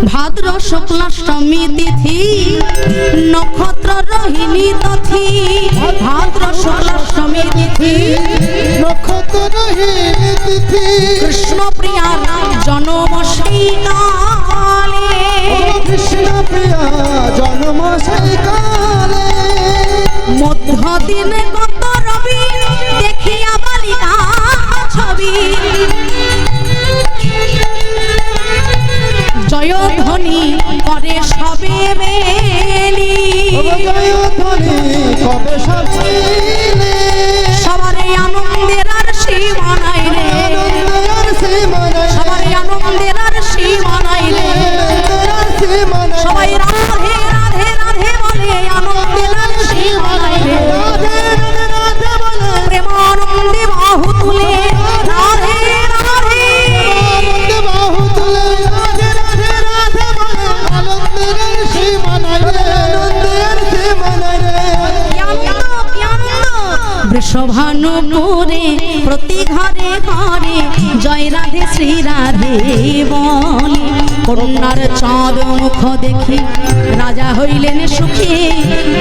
ভাদ্র শুক্লাষ্টমী তিথি নক্ষত্র রোহিণী তিথি ভাদ্র শুক্লাষ্টমী তিথি নক্ষত্র রোহিণী তিথি কৃষ্ণ প্রিয়ার জন্ম সেই কালে কৃষ্ণ প্রিয়া জন্ম সেই কালে মধ্য দিনে গত রবি দেখিয়া বালিকা ছবি জয়ধ্বনি করে সবে বেলি জয়ধ্বনি কবে সবাইলে সবারই আনন্দের আর সীমা নাই রে আনন্দের সীমা নাই সবারই আনন্দের আর সীমা নাই রে আনন্দের সীমা নাই সবাই রাধে রাধে রাধে বলে আনন্দের আর সীমা নাই রে রাধে রাধে রাধে বলে প্রেমানন্দে বাহু তুলে রাধে রাধে আনন্দে বাহু তুলে রাধে রাধে রাধে বলে আনন্দের সীমা নাই রে আনন্দের সীমা নাই রে বৃষভানুপুরে প্রতি ঘরে ঘরে জয় রাধে শ্রী রাধে বলে কন্যার চাঁদ মুখ দেখি রাজা হইলেন সুখী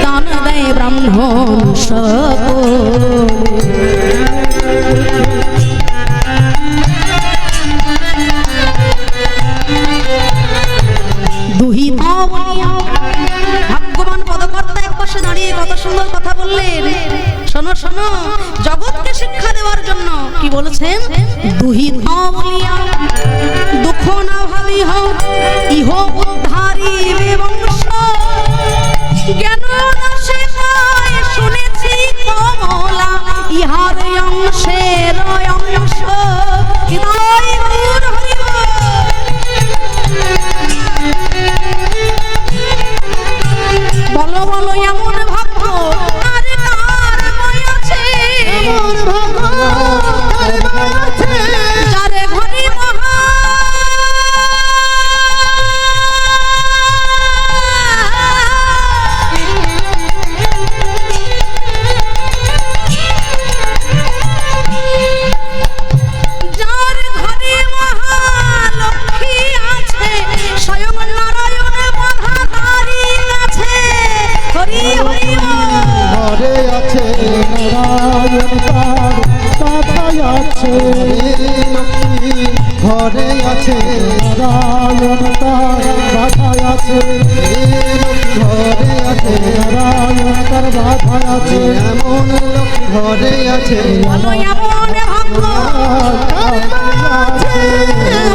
দান দেয় ব্রাহ্মণ সকলে দুহিতা বলিয়া ভাগ্যবান পদকর্তা এক পাশে দাঁড়িয়ে কত সুন্দর কথা বললেন। শোনো শোনো, জগৎকে শিক্ষা দেওয়ার জন্য কি বলেছেন? দুহিতা বলিয়া দুঃখ না ভাবিহ ইহ উদ্ধারিবে বংশ জ্ঞান নাশে পায় শুনেছি কমলা ইহার অংশের অংশ হৃদয় গৌর হরিব বলো বলো এমন ভাগ্য আর কার বই আছে এমন ভাগ্য কার বই আছে যারে ঘরে মহা যার ঘরে মহালক্ষ্মী আছে স্বয়ং নারায়ণ বাধা তারি আছে হরি হরি ঘরে আছে নারায়ণ তার বাধায় আছে লক্ষ্মী ঘরে আছে নারায়ণ তার বাধায় আছে ঘরে আছে নারায়ণ তার বাধায় আছে এমন লক্ষ্মী ঘরে আছে বলো এমন ভাগ্য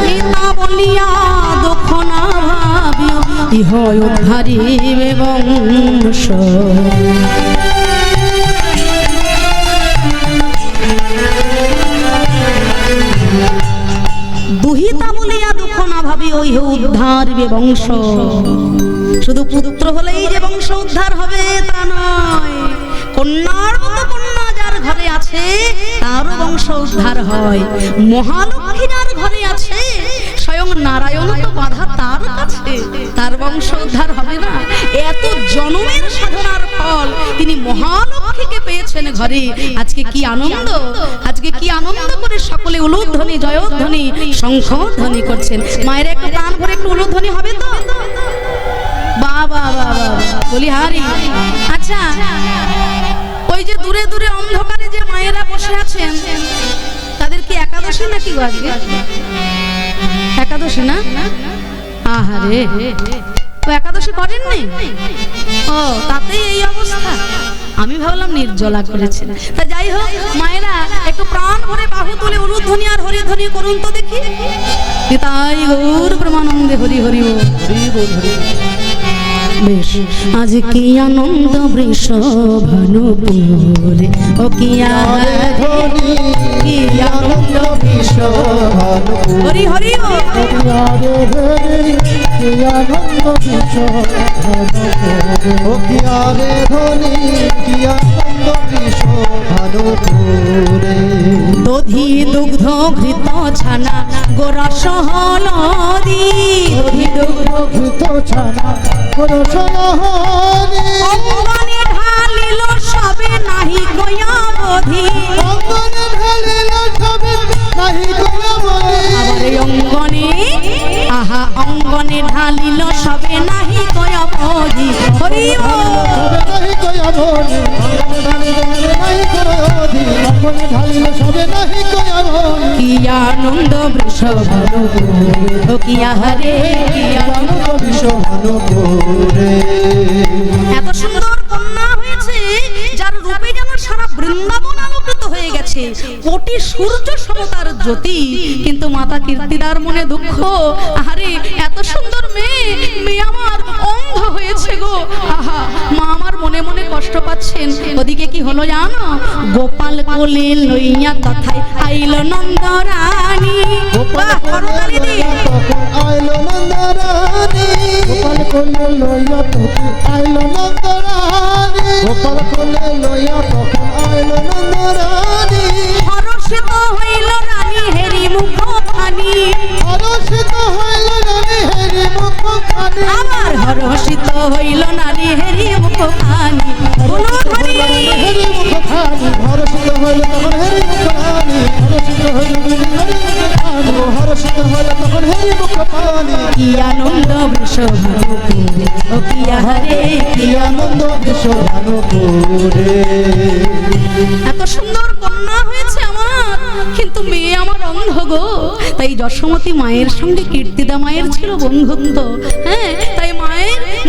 গীতা বলিয়া দুঃখ না ভাবিও ইহ উদ্ধারিবে বংশ দুহিতা বলিয়া দুঃখ না ভাবিও ইহ উদ্ধারিবে বংশ শুধু পুত্র হলেই যে বংশ উদ্ধার হবে তা নয়, কন্যার মতো কন্যা যার ঘরে আছে তারও বংশ উদ্ধার হয়। মহালক্ষ্মী যার ঘরে আছে স্বয়ং নারায়ণ তো বাধা তার কাছে, তার বংশ উদ্ধার হবে না? এত জন্মের সাধনার ফল তিনি মহালক্ষ্মীকে পেয়েছেন ঘরে। আজকে কি আনন্দ, আজকে কি আনন্দ করে সকলে উলুধ্বনি জয়ধ্বনি শঙ্খধ্বনি করছেন। মায়ের একটু প্রাণ ভরে একটু উলুধ্বনি হবে তো? বাবা বাবা বলি হারি। আচ্ছা, ওই যে দূরে দূরে অন্ধকারে যে মায়েরা বসে আছেন তাদের কি একাদশী নাকি গো আজকে? একাদশী না? আহারে, তো একাদশী করেননি? ও, তাতেই এই অবস্থা। আমি ভাবলাম নির্জলা করেছেন। তা যাই হোক, মায়েরা একটু প্রাণ ভরে বাহু তুলে উলুধ্বনি আর হরিধ্বনি করুন তো দেখি। তাই গৌর ব্রহ্মানন্দে হরি হরি বল হরি। বেশ, আজ কি আনন্দ বৃষভানুপুরে, ও কি আনন্দ বৃষভানুপুরে, হরি হরি দধি দুগ্ধ ঘৃত ছানা গোরস হলদি, দধি দুগ্ধ ঘৃত ছানা গোরস হলদি, অঙ্গনে ঢালিল সবে নাহি কয়া বধি, অঙ্গনে ঢালিল সবে নাহি কয়া বধি, আবার অঙ্গনে আহা অঙ্গ গগনে ঢালিল সবে নাহি কয় অবধি হরি বল। সবে নাহি কয়া বলি নাই করোধি আপনে ঢালিল সবে নাহি কয়া বলি কি আনন্দ বৃষভানুপুরে ও কি আহারে কি আনন্দ। এত সুন্দর কন্যা হয়েছে যার রূপে যেন সারা বৃন্দাবন আলোকিত হয়ে গেছে, কোটি সূর্য সমতার জ্যোতি। কিন্তু মাতা কীর্তিদার মনে দুঃখ, আরে এত সুন্দর মেয়ে, মেয়ে আমার অন্ধ হয়েছে গো। আহা, মা আমার মনে মনে কষ্ট পাচ্ছেন। ওদিকে কি হলো জানো? গোপাল কোলে লইয়া তথায় আইল নন্দরানী। বাহ, করতালি দিয়ে। আইলো নন্দরানী গোপাল কোলে লইয়া তখন আইলো নন্দরানী গোপাল কোলে লইয়া তখন আইলো নন্দরানী হরষিত হইল রানী হেরি মুখখানি। হরষিত হইল রানী হেরি মুখখানি আবার হরষিত হইল নারী হেরি মুখখানি। বলো হরি। হেরি মুখখানি হরষিত হইল তখন হেরি মুখখানি হরষিত হইল হেরি মুখখানি হরষিত হইল তখন হেরি মুখখানি কি আনন্দ বৃষভানুপুরে ও কি আহারে কি আনন্দ বিশ্বভানুপুরে এত সুন্দর কন্যা হয়েছে আমার, কিন্তু মেয়ে আমার অন্ধ গো। তাই যশোমতী মায়ের সঙ্গে কীর্তিদা মায়ের ছিল বন্ধুত্ব। হ্যাঁ, তাই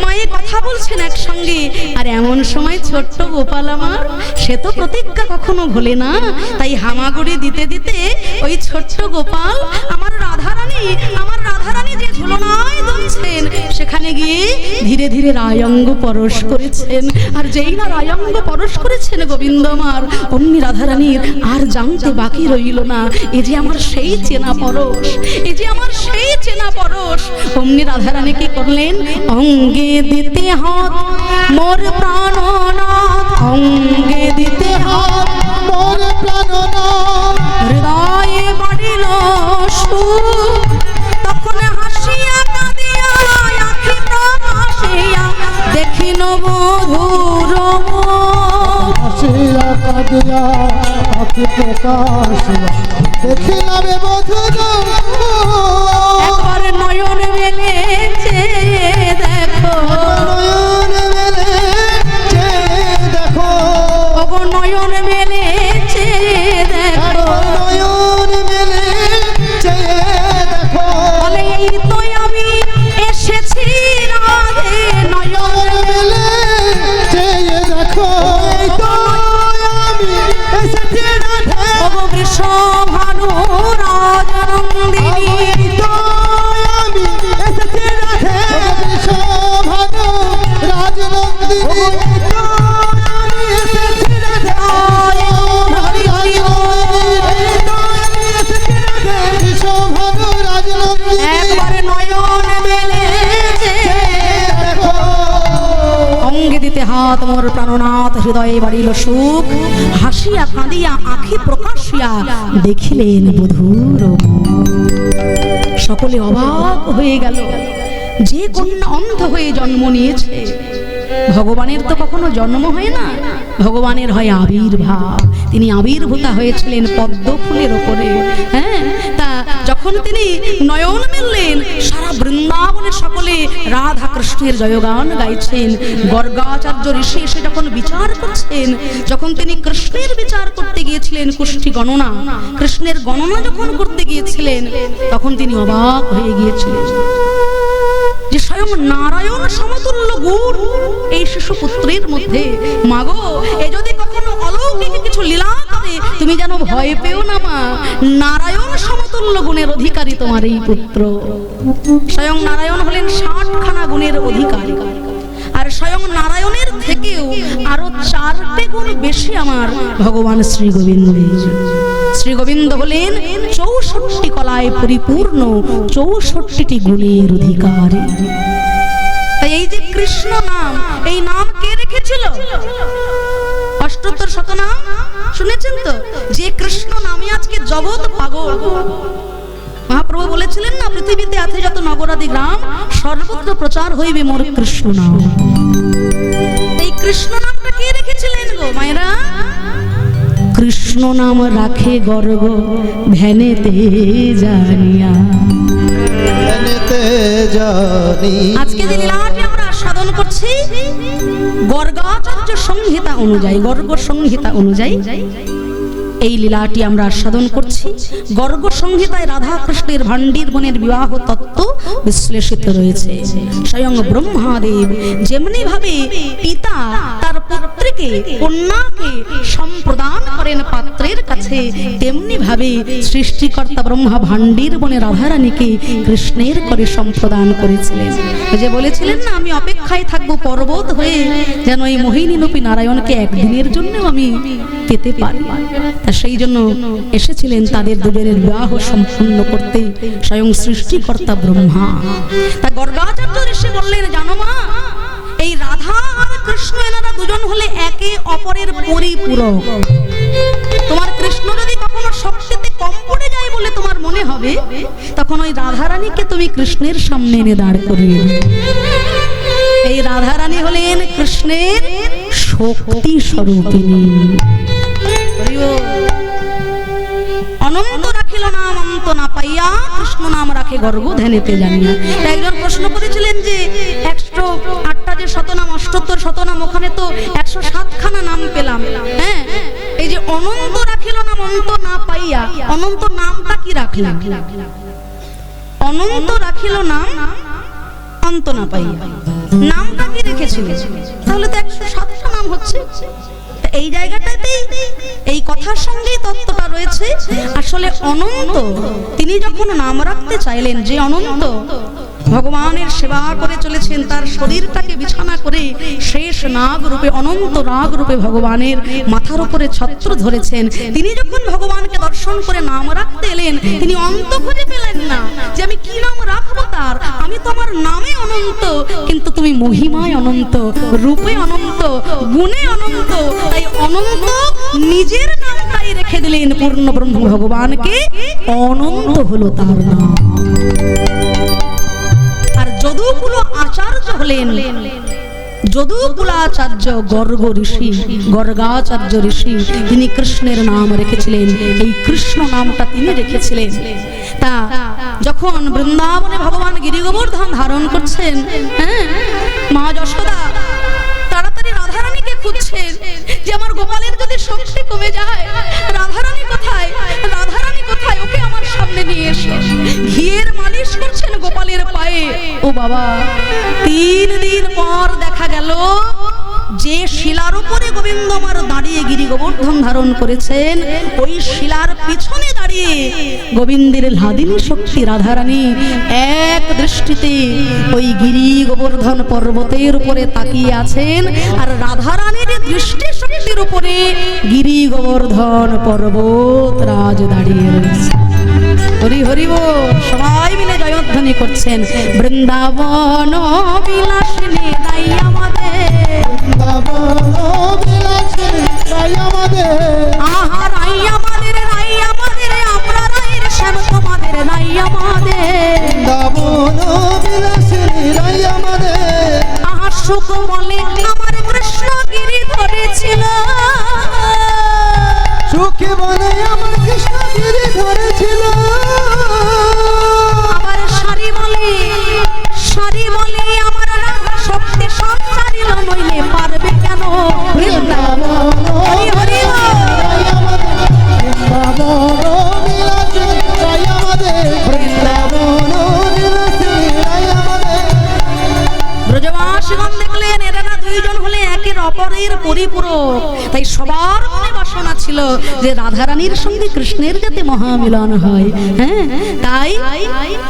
মায়ের কথা বলছেন একসঙ্গে। আর এমন সময় ছোট্ট গোপাল আমার, সে তো প্রতিজ্ঞা কখনো ভোলে না। তাই হামাগুড়ি দিতে দিতে ওই ছোট্ট গোপাল আমার রাধারানী যে ঝুলনায় দুলছেন, সেখানে গিয়ে ধীরে ধীরে রায়ঙ্গ পরশ করেছেন। আর যেই না রায়ঙ্গ পরশ করেছেন গোবিন্দ আমার, অমনি রাধারানীর আর জানতে বাকি রইল না, এ যে আমার সেই চেনা পরশ, এ যে আমার সেই চেনা পরশ। অমনি রাধারানী কি করলেন? অঙ্গে দিতে হাত মোর প্রাণনাথ, অঙ্গে দিতে হাত মোর প্রাণনাথ হৃদয়ে বাড়িল সুখ। তখন হাসিয়া কাঁদিয়া আখি প্রকাশিয়া দেখিল মধুর মুখ। হাসিয়া কাঁদিয়া আখি প্রকাশিয়া দেখিলাম মধুর একবার নয়ন মেলে চেয়ে দেখো, নয়ন মেলে চেয়ে দেখো ওগো নয়ন মেলে চেয়ে দেখো। নয়ন মেলে চেয়ে দেখো বলে এই তো আমি এসেছি রাধে, নয়ন মেলে চেয়ে দেখো এই তো আমি এসেছি রাধে ওগো বৃষভানু রাজনন্দিনী। এই তো আমি এসেছি রাধে বিশ্বভানু রাজনন্দিনী এই তো আমি এসেছি রাধে হরি হরি এই তো আমি এসেছি রাধে বিশ্বভানু রাজনন্দিনী একবার নয়ন মেলে দেখো অঙ্গে দিতে হাত মোর প্রাণনাথ, হৃদয়ে বাড়িল সুখ। হাসিয়া কাঁদিয়া আখি প্রকাশিয়া দেখিলেন বধূর মুখ। সকলে অবাক হয়ে গেল, যে কন্যা অন্ধ হয়ে জন্ম নিয়েছে। ভগবানের তো কখনো জন্ম হয় না, ভগবানের হয় আবির্ভাব। তিনি আবির্ভূতা হয়েছিলেন পদ্ম ফুলের ওপরে। হ্যাঁ, তা যখন তিনি নয়ন মেললেন, সারা বৃন্দাবনের সকলে রাধা কৃষ্ণের জয়গান গাইছেন। গর্গাচার্য ঋষি এসে যখন বিচার করছেন, যখন তিনি কৃষ্ণের বিচার করতে গিয়েছিলেন, কুষ্টি গণনা, কৃষ্ণের গণনা যখন করতে গিয়েছিলেন, তখন তিনি অবাক হয়ে গিয়েছিলেন যে স্বয়ং নারায়ণ সমতুল্য গুণ এই শিশুপুত্রের মধ্যে। মাগো, এ যদি কখনো অলৌকিক কিছু লীলা করে, তুমি যেন ভয় পেও না মা। নারায়ণ সমতুল্য গুণের অধিকারী তোমার এই পুত্র। স্বয়ং নারায়ণ হলেন 60খানা গুণের অধিকারী। আর স্বয়ং নারায়ণের থেকেও আরো 4টে গুণ বেশি আমার ভগবান শ্রী গোবিন্দের। শ্রী গোবিন্দ হলেন 64 কলায় পরিপূর্ণ, 64টি গুণের অধিকারী। তাই এই যে কৃষ্ণ নাম, এই নাম কে রেখেছিল? অষ্টোত্তর শতনাম শুনেছেন তো? যে কৃষ্ণ নামে আজকে জগৎ পাগল। মহাপ্রভু বলেছিলেন না, পৃথিবীতে আছে যত নগরাদি গ্রাম, সর্বত্র প্রচার হইবে মোর কৃষ্ণ নাম। এই কৃষ্ণ নামটা কে রেখেছিলেন গো মায়েরা? কৃষ্ণ নাম রাখে গর্গ ধ্যানেতে জানিয়া। ধ্যানেতে জানি। আজকে যে লীলাটি আমরা সাধন করছি গর্গাচার্য সংহিতা অনুযায়ী, গর্গ সংহিতা অনুযায়ী এই লীলাটি আমরা সাধন করছি। গর্গ সংহিতায় রাধা কৃষ্ণের ভান্ডির বনের বিবাহ তত্ত্ব বিশ্লেষিত রয়েছে। স্বয়ং ব্রহ্মাদেব যেমনি ভাবে পিতা তার পুত্রকে কন্যাকে সম্প্রদান করেন পাত্রের কাছে, তেমনি ভাবে সৃষ্টিকর্তা ব্রহ্মা ভান্ডির বনে রাধারানীকে কৃষ্ণের করে সম্প্রদান করেছিলেন। যে বলেছিলেন না, আমি অপেক্ষায় থাকবো পর্বত হয়ে, যেন এই মোহিনী রূপী নারায়ণকে একদিনের জন্য আমি পেতে পারি। সেই জন্য এসেছিলেন তাদের দুজনের বিবাহ সম্পন্ন করতে স্বয়ং সৃষ্টিকর্তা ব্রহ্মা। তা গর্গাচার্য ঋষি বললেন, জানো মা, এই রাধা আর কৃষ্ণ এনারা দুজন হলে একে অপরের পরিপূরক। তোমার কৃষ্ণ যদি কখনো শক্তিতে কম পড়ে যায় বলে তোমার মনে হবে, তখন ওই রাধারানীকে তুমি কৃষ্ণের সামনে এনে দাঁড় করিয়ে। এই রাধারানী হলেন কৃষ্ণের শক্তি স্বরূপিণী। অনন্ত রাখিল নাম অন্ত না পাইয়া, কৃষ্ণ নাম রাখে গর্গ ধ্যানেতে জানিয়া। একজন প্রশ্ন করেছিলেন যে 108টা যে শতনাম, 78 শতনাম, ওখানে তো 107 খানা নাম পেলাম। হ্যাঁ, এই যে অনন্ত রাখিল নাম অন্ত না পাইয়া, অনন্ত নামটা কি রাখলেন? অনন্ত রাখিল নাম অন্ত না পাইয়া, নামটা কি রেখেছিলেন? তাহলে তো 107টা নাম হচ্ছে। এই জায়গাটাতেই এই কথার সঙ্গেই তত্ত্বটা রয়েছে। আসলে অনন্ত তিনি যখন নাম রাখতে চাইলেন, যে অনন্ত ভগবানের সেবা করে চলেছেন, তার শরীরটাকে বিছানা করে শেষ নাগ রূপে, অনন্ত নাগ রূপে ভগবানের মাথার উপরে ছত্র ধরেছেন, তিনি যখন ভগবানকে দর্শন করে নাম রাখতে এলেন, তিনি অন্ত খুঁজে পেলেন না যে আমি কি নাম রাখবো তার। আমি তো আমার নামে অনন্ত, কিন্তু তুমি মহিমায় অনন্ত, রূপে অনন্ত, গুণে অনন্ত। তাই অনন্ত নিজের নামটাই রেখে দিলেন পূর্ণ ব্রহ্ম ভগবানকে, অনন্ত হলো তার নাম। আর যদুকুল আচার্য হলেন, যদুকুলাচার্য গর্গ ঋষি, গর্গাচার্য ঋষি, তিনি কৃষ্ণের নাম রেখেছিলেন। এই কৃষ্ণ নামটা তিনি রেখেছিলেন। তা যখন বৃন্দাবনে ভগবান গিরিগোবর্ধন ধারণ করছেন, হ্যাঁ, মা যশোদা তাড়াতাড়ি রাধারানীকে খুঁজছেন যে আমার গোপালের যদি শক্তি কমে যায়, রাধারানী কোথায়, রাধারানী কোথায়, ওকে আমার সামনে নিয়ে এসো। ঘিয়ের মালিশ করছেন গোপালের পায়ে। ও বাবা, 3 দিন পর দেখা গেল যে শিলার উপরে গোবিন্দ আমার দাঁড়িয়ে গিরি গোবর্ধন ধারণ করেছেন, ওই শিলার পিছনে দাঁড়িয়ে গোবিন্দের লাদিনী শক্তি রাধারানী এক দৃষ্টিতে ওই গিরি গোবর্ধন পর্বতের উপরে তাকিয়ে আছেন। আর রাধারানীর দৃষ্টি শক্তির উপরে গিরি গোবর্ধন পর্বত রাজ দাঁড়িয়ে রয়েছে। হরি হরি বল, সবাই মিলে জয়ধ্বনি করছেন। বৃন্দাবন বিলাসিনী রাই আমাদের, বৃন্দাবন বিলাসিনী রাই আমাদের, আহা রাই আমাদের, রাই আমাদের, আমরা রাইয়ের শ্যাম তোমাদের রাই আমাদের। বৃন্দাবন বিলাসিনী রাই আমাদের, আহা সুখ বলে আমার কৃষ্ণ গিরি ধরেছিল, সুখে বলে আমার কৃষ্ণ গিরি ধরেছিল। আবার সারি বলে, সারি বলে আমার শক্তি সব ছাড়িল, নইলে পারবে কেন। বৃন্দাবন হরি হরি রাই আমাদের, বৃন্দাবন বিলাসিনী রাই আমাদের, বৃন্দাবন বিলাসিনী রাই আমাদের। ব্রজবাসীগণ দেখলেন এরা না দুইজন হলে একের অপরের পরিপূরক। তাই সবার মনে বাসনা ছিল যে রাধারানীর সঙ্গে কৃষ্ণের যাতে মহামিলন হয়। হ্যাঁ, তাই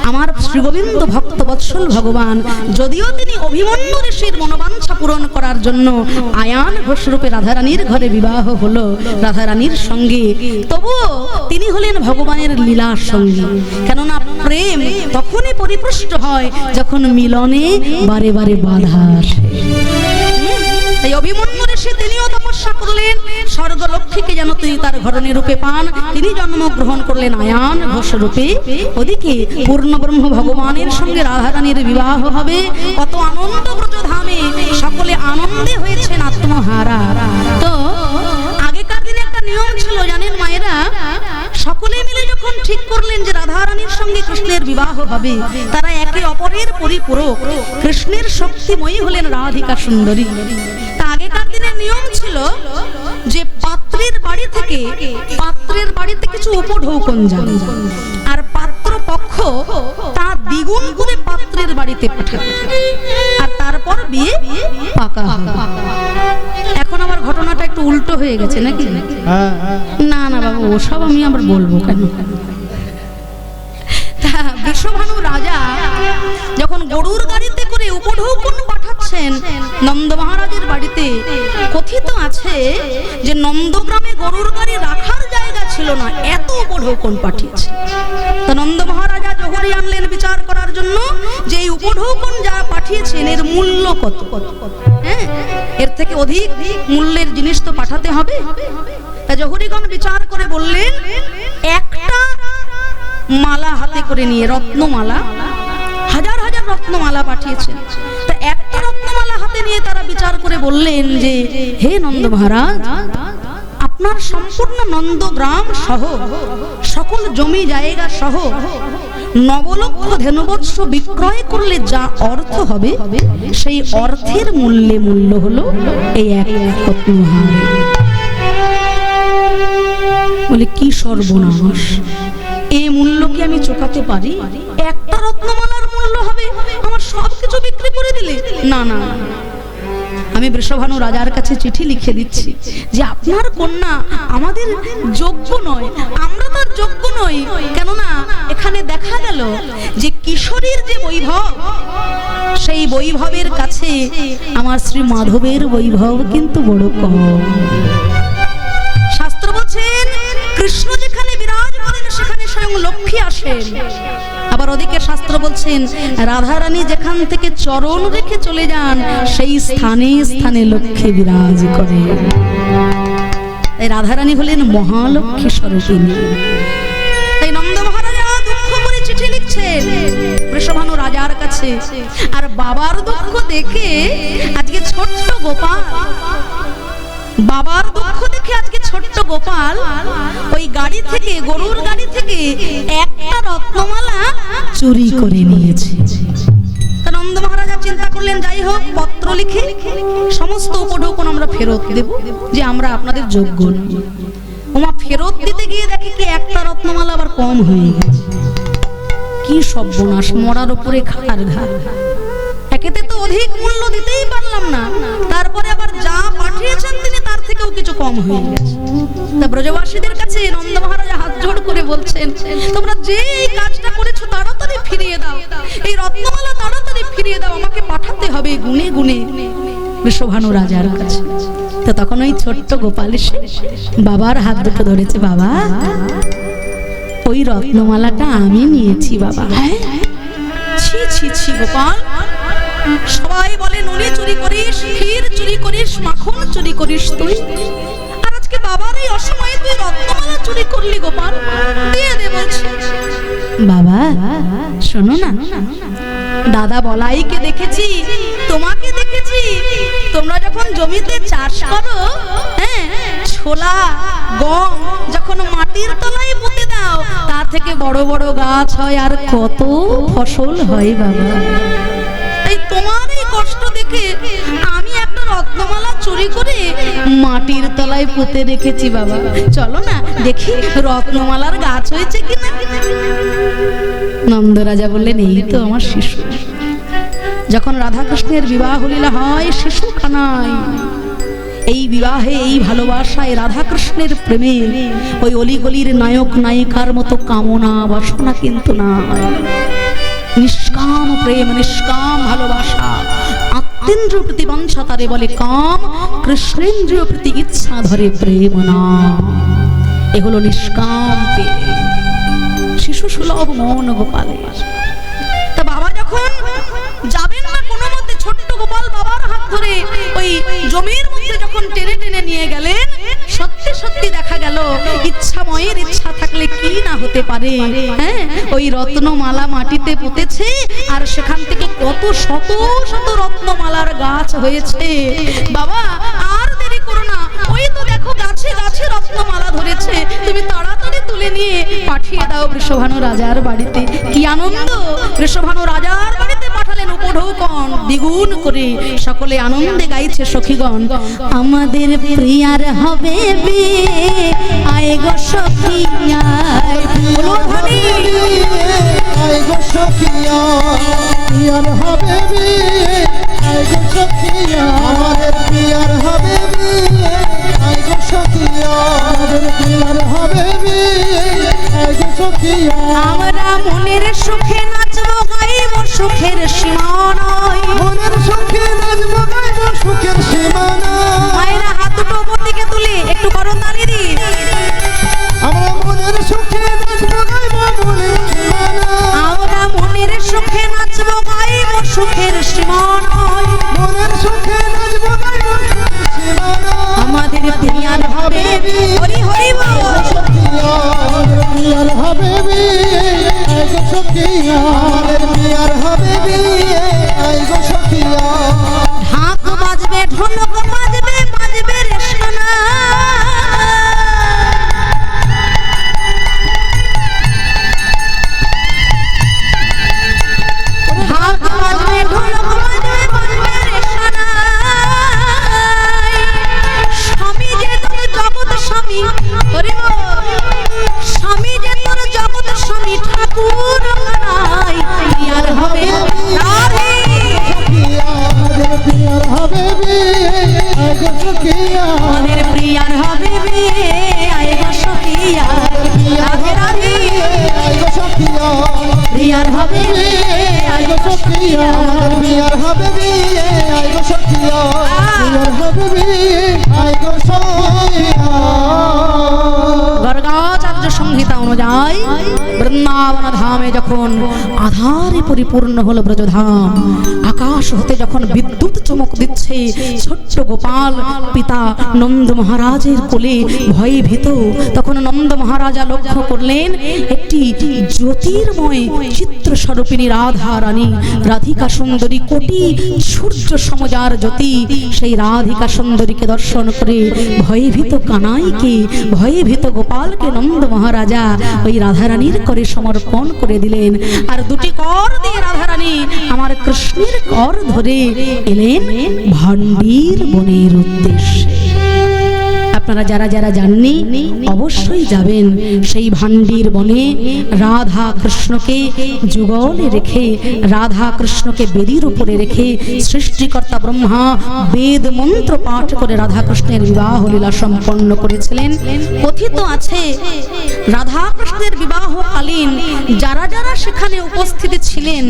আমার শ্রী গোবিন্দ ভক্ত বৎসল ভগবান, যদিও তিনি অভিমন্যু ঋষির মনোবাঞ্ছা পূরণ করার জন্য আয়ান ঘোষরূপে রাধারানীর ঘরে বিবাহ হলো রাধারানীর সঙ্গে, তবুও তিনি হলেন ভগবানের লীলার সঙ্গী। কেননা প্রেম তখনই পরিপুষ্ট হয় যখন মিলনে বারে বারে বাধা আসে। তাই অভিমন্যু ঋষি তিনিও তপস্যা করলেন স্বর্গলক্ষ্মীকে যেন তিনি তার ঘরণী রূপে পান। তিনি জন্মগ্রহণ করলেন আয়ান ঘোষ রূপে। ওদিকে পূর্ণ ব্রহ্ম ভগবানের সঙ্গে রাধারানীর বিবাহ হবে। কত আনন্দ ব্রজধামে, সকলে আনন্দে হয়েছেন আত্মহারা। তো আগেকার দিনে একটা নিয়ম ছিল, সকলে মিলে যখন ঠিক করলেন যে রাধারানীর সঙ্গে কৃষ্ণের বিবাহ হবে, তারা একে অপরের পরিপূরক, কৃষ্ণের শক্তিময়ী হলেন রাধিকা সুন্দরী। তা আগেকার দিনের নিয়ম ছিল যে পাত্রের বাড়িতে কিছু উপঢৌকন যাবে, আর পাত্র পক্ষ তা দ্বিগুণ করে পাত্রের বাড়িতে পাঠাবে, আর তারপর বিয়ে পাকা হবে। এখন আবার ঘটনাটা একটু উল্টো হয়ে গেছে নাকি? না না বাবু, ওসব আমি আবার বলবো কেন? বৃষভানু রাজা যখন গরুর গাড়িতে করে উপঢৌকন পাঠাচ্ছেন নন্দ মহারাজের বাড়িতে, কথিত আছে যে নন্দগ্রামে গরুর গাড়ি রাখার জায়গা ছিল না, এত উপঢৌকন পাঠিয়েছে। তা নন্দ মহারাজা জহুরি আনলেন বিচার করার জন্য যে এই উপঢৌকন যা পাঠিয়েছেন এর মূল্য কত। হ্যাঁ, এর থেকে অধিক মূল্যের জিনিস তো পাঠাতে হবে। তা জহুরিগণ বিচার করে বললেন, একটা মালা হাতে করে নিয়ে, রত্নমালা, হাজার হাজার রত্নমালা পাঠিয়েছেন। তা একটা রত্নমালা হাতে নিয়ে তারা বিচার করে বললেন যে হে নন্দ মহারাজ, আপনার সম্পূর্ণ নন্দগ্রাম সহ সকল জমি জায়গা সহ 9 লক্ষ ধেনুবৎস বিক্রয় করলে যা অর্থ হবে, সেই অর্থের মূল্য হলো এই এক রত্নহার। বলে কি সর্বনাশ, এই মূল্য কি আমি চোকাতে পারি? একটা রত্নমালার মূল্য হবে আমার সবকিছু বিক্রি করে দিলে? না না, আমি বৃষভানু রাজার কাছে চিঠি লিখে দিচ্ছি যে আপনার কন্যা আমাদের যোগ্য নয়, আমরা তার যোগ্য নই। কেননা এখানে দেখা গেল যে কিশোরীর যে বৈভব, সেই বৈভবের কাছে আমার শ্রী মাধবের বৈভব কিন্তু বড় কম। শাস্ত্র বলছেন কৃষ্ণ যেখানে বিরাজ করেন সেখানে স্বয়ং লক্ষ্মী আসেন। আবার ওদিকে শাস্ত্র বলছেন রাধারানী যেখান থেকে চরণ রেখে চলে যান সেই স্থানে স্থানে লক্ষ্মী বিরাজ করে। তাই রাধারানী হলেন মহালক্ষ্মী স্বরূপিণী। তাই নন্দ মহারাজা দুঃখ করে চিঠি লিখছেন বৃষভানু রাজার কাছে, আর বাবার দুঃখ দেখে আজকে ছোট্ট গোপাল, বাবার দুঃখ দেখে আজকে ছোট্ট গোপাল ওই গাড়ি থেকে, গরুর গাড়ি থেকে একটা রত্নমালা চুরি করে নিয়েছে। নন্দ মহারাজা চিন্তা করলেন যাই হোক, পত্র লিখে সমস্ত উপঢৌকন আমরা ফেরত দেব যে আমরা আপনাদের যোগ্য নই। ওমা ফেরত দিতে গিয়ে দেখে কি একটা রত্নমালা আবার কম হয়ে গেছে। কি সর্বনাশ, মরার উপরে খার ঘা। একেতে তো অধিক মূল্য দিতেই পারলাম না, তারপরে আবার যা পাঠিয়েছেন তিনি তার থেকেও কিছু কম হয়ে গেছে। তা ব্রজবাসীদের কাছে নন্দ মহারাজা হাত জোড় করে বলছেন, তোমরা যে এই কাজটা করেছো তাড়াতাড়ি ফিরিয়ে দাও, এই রত্নমালা তাড়াতাড়ি ফিরিয়ে দাও, আমাকে পাঠাতে হবে গুনে গুনে বৃষভানু রাজার কাছে। তো তখন ওই ছোট্ট গোপাল এসে বাবার হাত দুটো ধরেছে, বাবা ওই রত্নমালাটা আমি নিয়েছি বাবা। হ্যাঁ, ছি ছি ছি গোপাল, সবাই বলে নুনি চুরি করিস, ক্ষীর চুরি করিস, মাখন চুরি করিস তুই, আর আজকে বাবার এই অসময়ে তুই রত্নমালা চুরি করলি গোপাল, দিয়ে দে বলছি। বাবা শোনো না, দাদা বলাইকে দেখেছি, তোমাকে দেখেছি, তোমরা যখন জমিতে চাষ করো, হ্যাঁ, ছোলা গম যখন মাটির তলায় পুঁতে দাও তা থেকে বড় বড় গাছ হয় আর কত ফসল হয় বাবা। তাই তোমার এই কষ্ট দেখে আমি একটা রত্নমালা চুরি করে মাটির তলায় পুঁতে রেখেছি বাবা, চলো না দেখি রত্নমালার গাছ হয়েছে কিনা। নন্দ রাজা বললেন এই তো আমার শিশু। যখন রাধা কৃষ্ণের বিবাহ লীলা হয় শিশু খানায়, এই বিবাহে এই ভালোবাসায় রাধা কৃষ্ণের প্রেমে ওই অলিগলির নায়ক নায়িকার মতো কামনা বাসনা কিন্তু না, নিষ্কাম প্রেম, নিষ্কাম ভালোবাসা। আত্মেন্দ্রিয় প্রতি বাঞ্ছা তারে বলে কাম, কৃষ্ণেন্দ্রিয় প্রতি ইচ্ছা ধরে প্রেম না। এ হলো নিষ্কাম প্রেম, শিশু সুলভ মন গোপালের। তা বাবা যখন যাবেন না কোনো মতে, ছোট্ট গোপাল বাবার হাত ধরে ওই জমির মধ্যে যখন টেনে টেনে নিয়ে গেলেন, সত্যি সত্যি দেখা গেল ইচ্ছাময়ের ইচ্ছা থাকলে কি না হতে পারে। হ্যাঁ, ওই রত্নমালা মাটিতে পুঁতেছে আর সেখান থেকে কত শত শত রত্নমালার গাছ হয়েছে। বাবা আর দেরি করো না, ওই তো দেখো গাছ গাছে গাছে রত্নমালা ধরেছে, তুমি তাড়াতাড়ি তুলে নিয়ে পাঠিয়ে দাও বৃষভানু রাজার বাড়িতে। কি আনন্দ! বৃষভানু রাজার বাড়িতে পাঠালেন উপঢৌকন দ্বিগুণ করে, সকলে আনন্দে গাইছে সখীগণ। আমাদের প্রিয়ার হবে বিয়ে, আয় গো সখী আয়। বলো ধ্বনি। আয় গো সখিয়া প্রিয়ার হবে বিয়ে, আয় গো সখিয়া আমাদের প্রিয়ার হবে বিয়ে, আয় গো সখিয়া আমাদের প্রিয়ার হবে বিয়ে, আয় গো সখিয়া। আমরা মনের সুখে নাচবো গাইব, সুখের সীমা নয়। মনের সুখে নাচবো গাইব, সুখের সীমা নাই। মায়েরা হাত দুটো উপর দিকে তুলে একটু করো তালি দি। আমরা মনের সুখে নাচবো গাইব, মনের সীমা নাই। আমরা মনের সুখে নাচবো গাইব, সুখের সীমা নয়। মনের সুখে নাচবো গাইব, সুখের সীমা নাই। আমাদের প্রিয়ার হবে হরি হরি বল। সখিয়া আমাদের প্রিয়ার হবে বিয়ে, আয় গো সখিয়া আমাদের প্রিয়ার হবে বিয়ে, আয় গো সখিয়া। ঢাক বাজবে, ঢোলক বাজবে, বাজবে রে সোনা। ঢাক বাজবে, ঢোলক বাজবে, বাজবে রে সোনা। স্বামী যে তোর জগৎ স্বামী, হরি বল। স্বামী যে তোর জগৎ স্বামী, ঠাকুর কানাই প্রিয়ার হবে রাধে। সখিয়া আমাদের প্রিয়ার হবে বিয়ে, আয় গো সখিয়া আমাদের প্রিয়ার হবে বিয়ে, আয় গো সখিয়া রাধে রাধে। আয় গো সখিয়া প্রিয়ার হবে বিয়ে, আয় গো সখিয়া। আমাদের প্রিয়ার হবে বিয়ে, আয় গো সখিয়া প্রিয়ার হবে বিয়ে, আয় গো সখিয়া। গর্গাচার্য সংহিতা অনুযায়ী বৃন্দাবন ধামে যখন আধারে পরিপূর্ণ হলো ব্রজধাম, আকাশ হতে যখন বিদ্যুৎ চমক দিচ্ছে, ছোট্ট গোপাল পিতা নন্দ মহারাজের কোলে ভয়ে ভীত, তখন নন্দ মহারাজা লক্ষ্য করলেন একটি জ্যোতির্ময় চিত্র স্বরূপিণী রাধা রানী, রাধিকা সুন্দরী, কোটি সূর্য সমজার জ্যোতি। সেই রাধিকা সুন্দরীকে দর্শন করে ভয়ভীত কানাইকে, ভয়ভীত গোপালকে নন্দ মহারাজা ওই রাধারানীর করে সমর্পণ করে দিলেন। আর দুটি কর দিয়ে রাধারানী আমার কৃষ্ণের কর ধরে এলেন ভান্ডির বনের উদ্দেশ্যে। আপনারা যারা যারা যাননি অবশ্যই যাবেন। সেই ভান্ডির বনে রাধা কৃষ্ণকে যুগলে রেখে, রাধা কৃষ্ণকে বেদির উপরে রেখে সৃষ্টিকর্তা ব্রহ্মা বেদ মন্ত্র পাঠ করে রাধা কৃষ্ণের বিবাহ লীলা সম্পন্ন করেছিলেন। কথিত আছে রাধা কৃষ্ণের বিবাহকালীন যারা যারা সেখানে উপস্থিত ছিলেন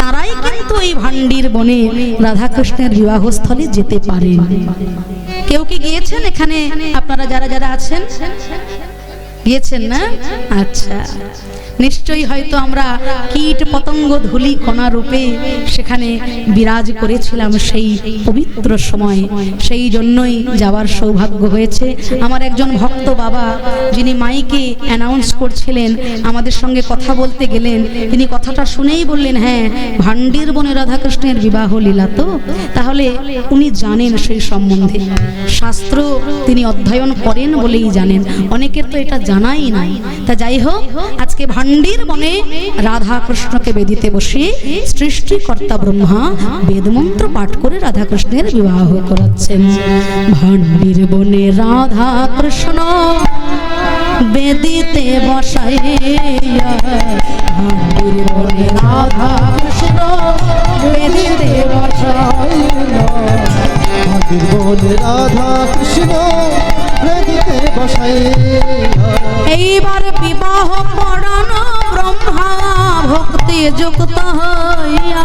তারাই কিন্তু এই ভান্ডির বনে রাধা কৃষ্ণের বিবাহস্থলে যেতে পারেন। কেউ কি গিয়েছেন এখানে? আপনারা যারা যারা আছেন গিয়েছেন না? আচ্ছা, নিশ্চয়ই হয়তো আমরা কীট পতঙ্গ ধুলি কণা রূপে সেখানে বিরাজ করেছিলাম সেই পবিত্র সময়, সেই জন্যই যাওয়ার সৌভাগ্য হয়েছে। আমার একজন ভক্ত বাবা যিনি মাইকে অ্যানাউন্স করছিলেন, আমাদের সঙ্গে কথা বলতে গেলেন, তিনি কথাটা শুনেই বললেন, হ্যাঁ ভান্ডির বনে রাধাকৃষ্ণের বিবাহ লীলা তো, তাহলে উনি জানেন সেই সম্বন্ধে, শাস্ত্র তিনি অধ্যয়ন করেন বলেই জানেন, অনেকের তো এটা জানাই নাই। তা যাই হোক, আজকে ভান্ডির বনে রাধা কৃষ্ণকে বেদিতে বসে সৃষ্টিকর্তা ব্রহ্মা বেদমন্ত্র পাঠ করে রাধা কৃষ্ণের বিবাহ করাচ্ছেন। ভান্ডির বনে রাধা কৃষ্ণ বেদিতে বসাইয়া, ভান্ডির বনে রাধা কৃষ্ণ বেদিতে বসাইয়া, ভান্ডির বনে রাধা কৃষ্ণ বেদিতে বসাইয়া। এইবার বিবাহ পড়ানো ব্রহ্মা ভক্তি যুক্ত হইয়া,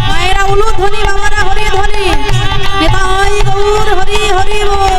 মায়েরা উলু ধ্বনি, বাবারা হরি ধ্বনি, নিতাই গৌর হরি হরি বল।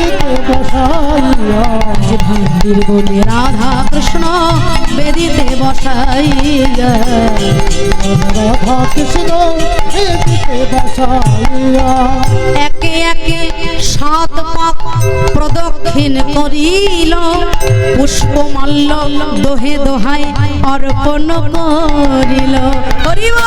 বেদিতে বসাইয়া যে ভান্ডির বনে রাধা কৃষ্ণ বেদিতে বসাইয়া রাধা কৃষ্ণ বেদিতে বসাইয়া একে একে 7 পাক প্রদক্ষিণ করিল পুষ্পমাল্য দোহে দোহাই অর্পণ করিল করিব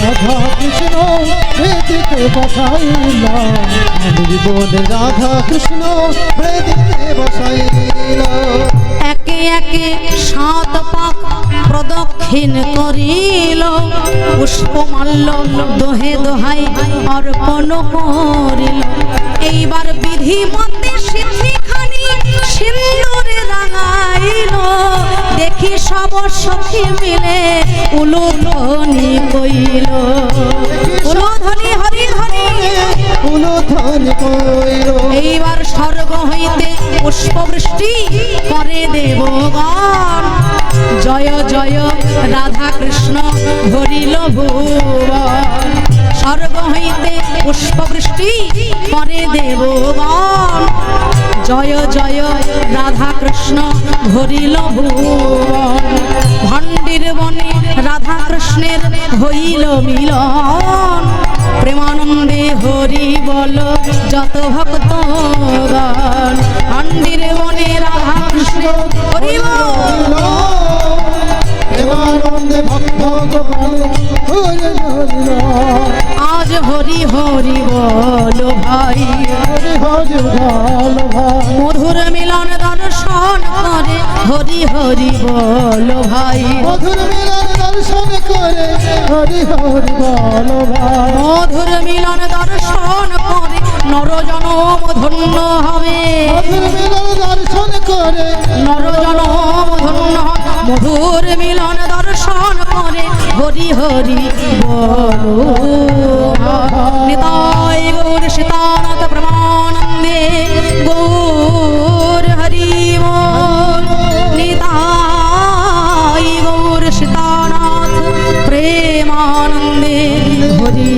রাধা কৃষ্ণ বেদিতে বসাইলা বনে রাধা কৃষ্ণ বেদিতে বসাইলা একে একে 7 পাক প্রদক্ষিণ করিল পুষ্পমাল্য দোহে দোহাই অর্পণ করিল এইবার বিধি মতে সিদ্ধিখানি সিন্দুরে রাঙাইল দেখি সব সখী মিলে উলুধ্বনি কইল উলুধ্বনি হরি হরি উলুধ্বনি কইল এইবার স্বর্গ হইতে পুষ্পবৃষ্টি করে দেবগণ জয় জয় রাধা কৃষ্ণ ভরিল ভুবন স্বর্গ হইতে পুষ্পবৃষ্টি করে দেবগণ জয় জয় রাধা কৃষ্ণ ভরিল ভুবন ভণ্ডির বনে রাধা কৃষ্ণের হইল মিলন প্রেমানন্দে হরি বল যত ভক্তগণ ভণ্ডির বনে রাধা কৃষ্ণ হরি বল প্রেমানন্দে ভক্ত গোপালে হরি হরি আজ হরি হরি বল ভাই হরি হরি বল ভাই মধুর মিলন দর্শন করে হরি হরি বল ভাই মধুর মিলন দর্শন করে হরি হরি বল ভাই মধুর মিলন দর্শন করে নরজনম ধন্য হবে মধুর মিলন দর্শন করে নরজনম ধন্য হবে। মধুর মিলন দর্শন করে হরি হরি বল নিতাই গৌর সীতানাথ প্রমানন্দে গৌর হরি বল নিতাই গৌর সীতানাথ প্রেমানন্দে হরি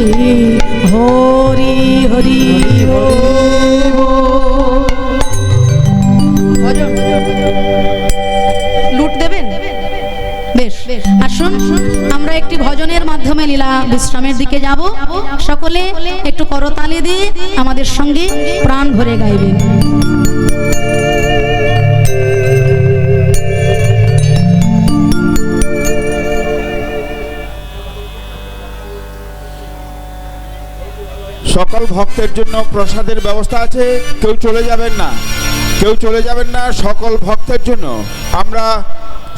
হরি হরি লুট দেবেন বেশ আসুন আমরা একটি ভজনের মাধ্যমে লীলা বিশ্রামের দিকে যাব সকলে একটু করতালি দিয়ে আমাদের সঙ্গে প্রাণ ভরে গাইবেন সকল ভক্তের জন্য প্রসাদের ব্যবস্থা আছে কেউ চলে যাবেন না কেউ চলে যাবেন না সকল ভক্তের জন্য আমরা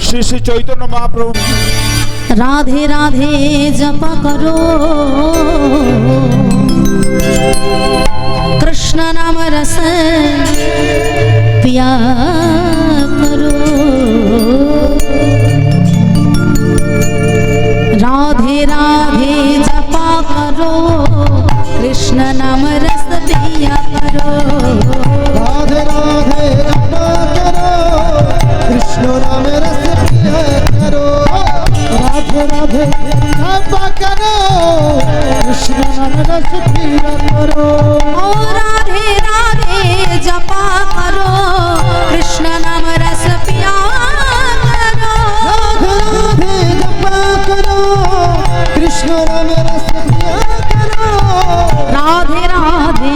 শ্রী শ্রী চৈতন্য মহাপ্রভু राधे राधे जप करो कृष्ण नाम रस पिया करो राधे राधे जप करो कृष्ण नाम रस पिया करो राधे राधे जपा करो कृष्ण नाम रस पिया करो राधे राधे जपा करो कृष्ण नाम रस पिया करो ओ राधे राधे जपा करो कृष्ण नाम रस पिया करो राधे राधे जपा करो कृष्ण नाम रस पिया करो राधे राधे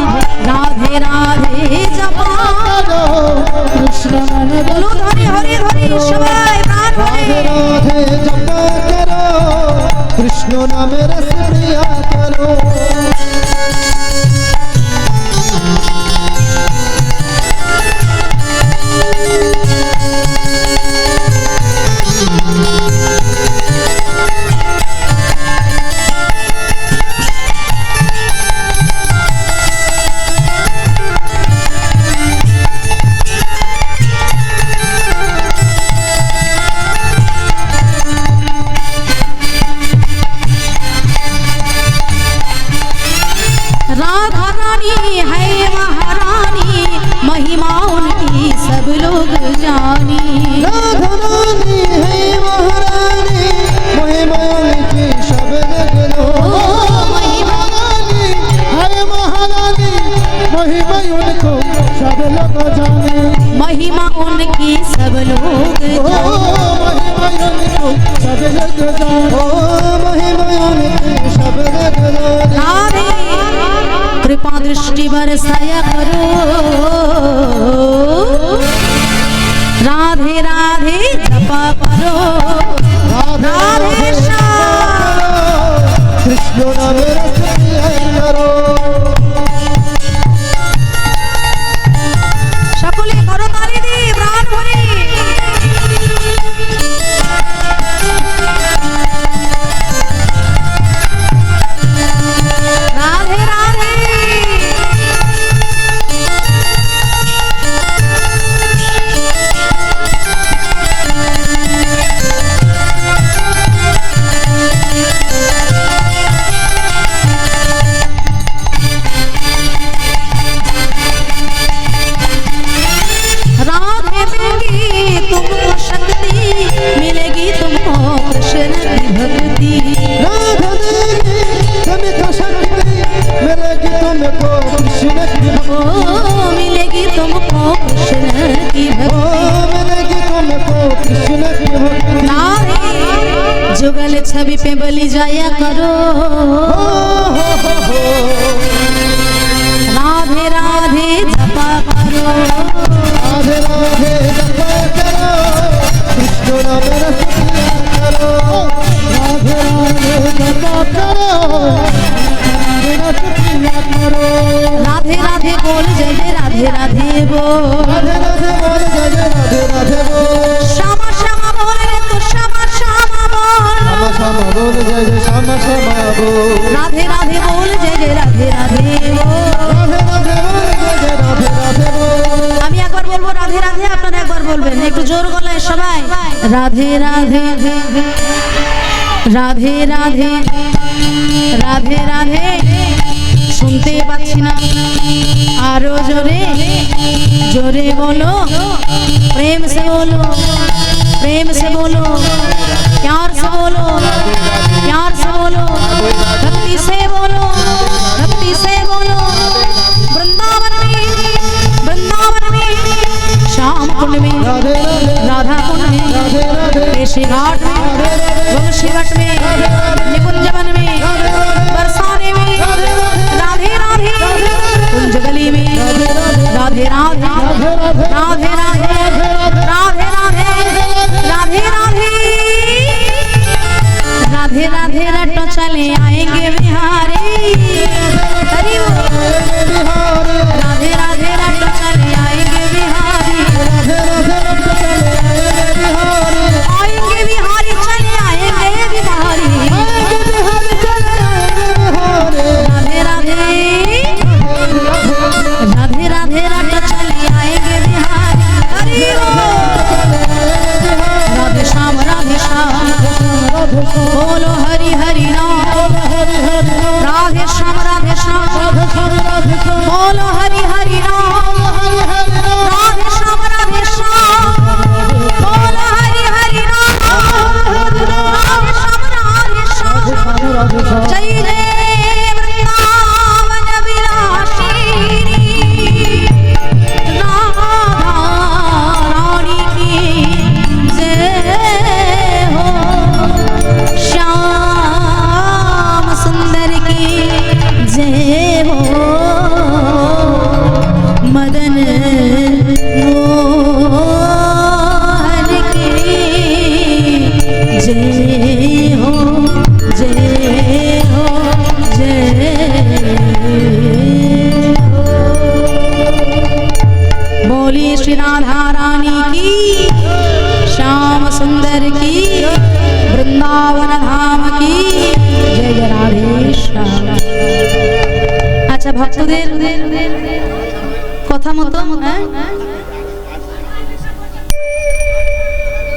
राधे राधे जपा करो कृष्ण नाम बोलो हरि हरि हरि सबाई प्राण राधे भरे राधे जपा करो कृष्ण नाम रस पिया करो महिमा उनको सब लोग जाने महिमा उनकी सब लोग ओ जाने। महिमा उनको सब लोग जाने ओ महिमा उनको सब लोग जाने राधे कृपा दृष्टि बरसाया करो राधे राधे जपा करो राधे श्याम कृष्ण नाम रस पिया करो সকলে করতালি দি প্রাণ ভরে রাধে রাধে राधे मिलेगी तुमको शक्ति मिलेगी तुमको कृष्ण की भक्ति राधा देगी तुमको शक्ति मिलेगी तुमको कृष्ण की ओ मिलेगी तुमको कृष्ण की ओ भक्ति मिलेगी तुमको कृष्ण की भक्ति नारी जुगल छवि पे बलि जाया करो राधे राधे जपा करो राधे राधे जपा करो कृष्ण नाम रस पिया करो राधे राधे जपा करो राधे रस पिया करो राधे राधे बोल जय जय राधे राधे बोल राधे राधे बोल जय जय राधे राधे बोल श्यामा श्यामा बोल रे तो श्यामा श्यामा बोल श्यामा श्यामा बोल जय जय श्यामा श्यामा बोल राधे राधे बोल जय जय राधे राधे बोल राधे राधे बोल जय जय राधे राधे बोल আমি একবার বলবো রাধে রাধে আপনারা একবার বলবেন একটু জোর গলায় সবাই রাধে রাধে রাধে রাধে রাধে রাধে শুনতে পাচ্ছি না আরো জোরে জোরে बोलो प्रेम से बोलो प्रेम से बोलो प्यार से बोलो प्यार से बोलो भक्ति से बोलो भक्ति से बोलो वृंदावन में श्याम कुंड में राधे राधे राधा कुंड में राधे राधे केशी घाट में तुलसी घाट में निकुंज वन में बरसाने में राधे राधे कुंज गली में राधे राधे राधे राधे राधे राधे राधे राधे राधे राधे रटो चले आएंगे बिहारी हरि बोल। बिहारी राधे राधे रटो चले आएंगे बिहारी राधे राधे रट चले आएंगे बिहारी आएंगे बिहारी चले आएंगे बिहारी आएंगे बिहारी चले आएंगे बिहारी राधे राधे राधे राधे रटो चले आएंगे बिहारी हरि बोल। राधे श्याम बोलो हरि हरि नाम हरि हरि राधे श्याम बोलो हरि हरि नाम राधे श्याम बोलो हरि हरि नाम राधे श्याम जय जय वृंदावन विलासी राधा रानी की जय हो श्याम सुंदर की जय हो मदन मोहन की जय हो जय हो जय हो। बोली श्री राधा रानी की श्याम सुंदर की वृंदावन धाम की जय जय राधे श्याम। আচ্ছা ভক্তদের কথা মতো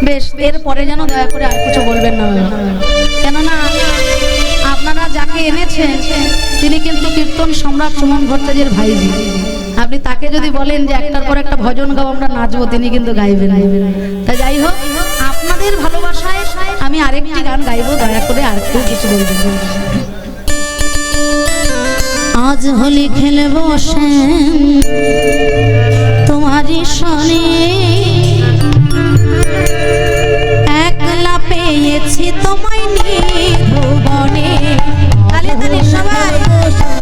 বেশ এর পরে যেন দয়া করে আর কিছু বলবেন না কেননা আপনারা যাকে এনেছেন তিনি কিন্তু কীর্তন সম্রাট সুমন ভট্টাচার্যের ভাইজি। আপনি তাকে যদি বলেন যে একটার পর একটা ভজন গাও আমরা নাচবো তিনি কিন্তু গাইবেন। তা যাই হোক আপনাদের ভালোবাসায় আমি আরেকটি গান গাইবো, দয়া করে আর কেউ কিছু বলবেন না। আজ হোলি খেলবো শ্যাম তোমারই সনে, একলা পেয়েছি তোমায়